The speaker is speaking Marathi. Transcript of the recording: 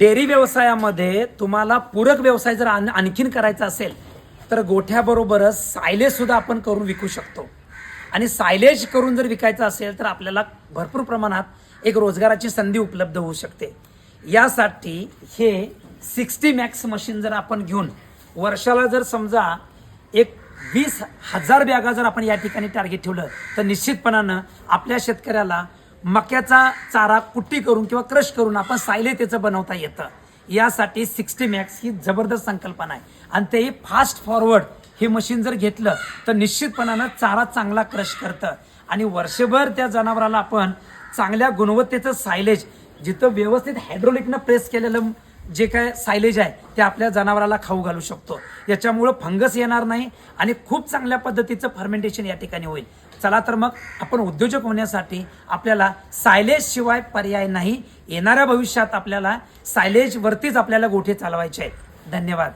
डेअरी व्यवसायामध्ये तुम्हाला पूरक व्यवसाय जर आणखीन करायचा असेल तर गोठ्याबरोबरच सायलेज सुद्धा आपण करून विकू शकतो. आणि सायलेज करून जर विकायचं असेल तर आपल्याला भरपूर प्रमाणात एक रोजगाराची संधी उपलब्ध होऊ शकते. यासाठी हे 60 मॅक्स मशीन जर आपण घेऊन वर्षाला जर समजा एक 20,000 बॅगा जर आपण या ठिकाणी टार्गेट ठेवलं तर निश्चितपणानं आपल्या शेतकऱ्याला मक्याचा चारा कुट्टी करून किंवा क्रश करून आपण सायलेज त्याचं बनवता येतं. यासाठी 60 मॅक्स ही जबरदस्त संकल्पना आहे आणि तेही फास्ट फॉरवर्ड हे मशीन जर घेतलं तर निश्चितपणानं चारा चांगला क्रश करतं आणि वर्षभर त्या जनावराला आपण चांगल्या गुणवत्तेचं सायलेज जिथं व्यवस्थित हायड्रोलिकनं प्रेस केलेलं जे काय सायलेज आहे ते आपल्या जनावराला खाऊ घालू शकतो. याच्यामुळं फंगस येणार नाही आणि खूप चांगल्या पद्धतीचं फर्मेंटेशन या ठिकाणी होईल. चला तर मग आपण उद्योजक होण्यासाठी आपल्याला सायलेज शिवाय पर्याय नाही. येणाऱ्या भविष्यात आपल्याला सायलेज वरतीच आपल्याला गोठे चालवायचे आहेत. धन्यवाद.